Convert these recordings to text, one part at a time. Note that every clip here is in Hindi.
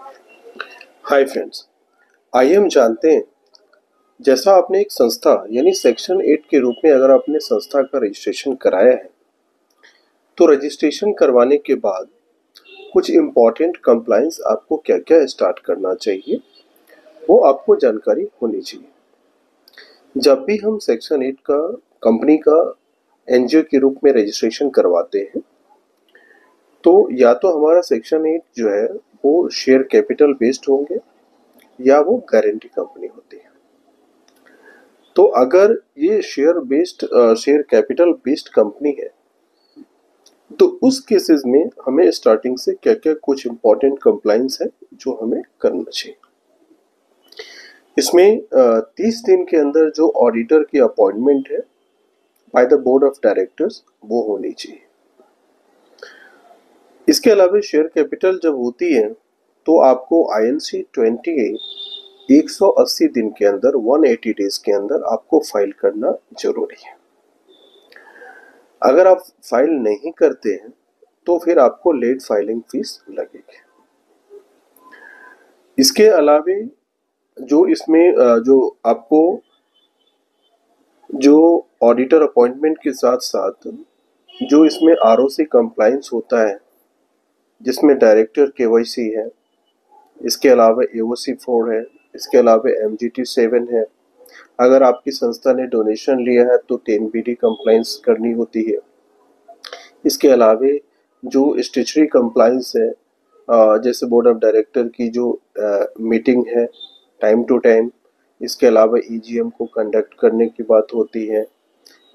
हाय फ्रेंड्स, आइए हम जानते हैं। जैसा आपने एक संस्था यानी सेक्शन 8 के रूप में अगर आपने संस्था का रजिस्ट्रेशन कराया है, तो रजिस्ट्रेशन करवाने के बाद कुछ इम्पॉर्टेंट कंप्लायंस आपको क्या क्या स्टार्ट करना चाहिए, वो आपको जानकारी होनी चाहिए। जब भी हम सेक्शन 8 का कंपनी का एनजीओ के रूप में रजिस्ट्रेशन करवाते हैं, तो या तो हमारा सेक्शन 8 जो है वो शेयर कैपिटल बेस्ड होंगे या वो गारंटी कंपनी होती है। तो अगर ये शेयर कैपिटल बेस्ड कंपनी है, तो उस केसेस में हमें स्टार्टिंग से क्या क्या कुछ इंपॉर्टेंट कंप्लायंस है जो हमें करना चाहिए। इसमें 30 दिन के अंदर जो ऑडिटर की अपॉइंटमेंट है by the board of directors वो होनी चाहिए। इसके अलावा शेयर कैपिटल जब होती है तो आपको INC 20A 180 दिन के अंदर 180 डेज के अंदर आपको फाइल करना जरूरी है। अगर आप फाइल नहीं करते हैं तो फिर आपको लेट फाइलिंग फीस लगेगी। इसके अलावे जो इसमें जो आपको जो ऑडिटर अपॉइंटमेंट के साथ साथ जो इसमें ROC कंप्लायंस होता है, जिसमें डायरेक्टर KYC है, इसके अलावा AOC 4 है, इसके अलावा MGT 7 है। अगर आपकी संस्था ने डोनेशन लिया है तो 10BD कंप्लायंस करनी होती है। इसके अलावा जो स्टेचुटरी कंप्लायंस है, जैसे बोर्ड ऑफ डायरेक्टर की जो मीटिंग है टाइम टू टाइम, इसके अलावा EGM को कंडक्ट करने की बात होती है।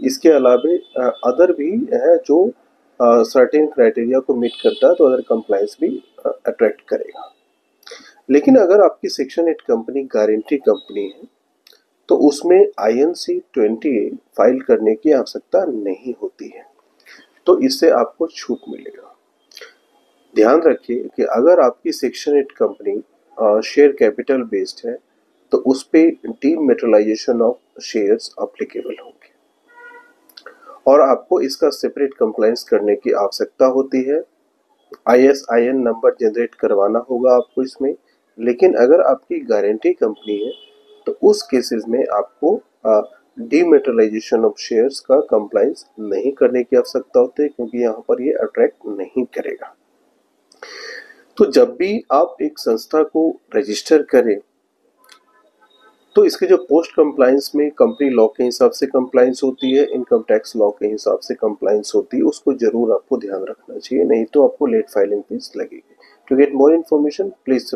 इसके अलावा अदर भी है जो सर्टेन क्राइटेरिया को मीट करता है, तो अदर कंप्लायंस भी अट्रैक्ट करेगा। लेकिन अगर आपकी सेक्शन 8 कंपनी गारंटी कंपनी है तो उसमें INC 20A फाइल करने की आवश्यकता नहीं होती है, तो इससे आपको छूट मिलेगा। ध्यान रखिए कि अगर आपकी section 8 company share capital based है तो उस पे डीमेटेरियलाइजेशन ऑफ शेयर्स अप्लीकेबल होंगे और आपको इसका सेपरेट कंप्लायंस करने की आवश्यकता होती है। ISIN नंबर जनरेट करवाना होगा आपको इसमें। लेकिन अगर आपकी गारंटी कंपनी है तो उस केसेस में आपको डीमेटेरियलाइजेशन ऑफ शेयर्स का कंप्लायंस नहीं करने की आवश्यकता होती है, क्योंकि यहाँ पर ये अट्रैक्ट नहीं करेगा। तो जब भी आप एक संस्था को रजिस्टर करें तो इसके जो पोस्ट कंप्लायंस में कंपनी लॉ के हिसाब से कंप्लायंस होती है, इनकम टैक्स लॉ के हिसाब से कंप्लायंस होती है, उसको जरूर आपको ध्यान रखना चाहिए, नहीं तो आपको लेट फाइलिंग फीस लगेगी। To get more information please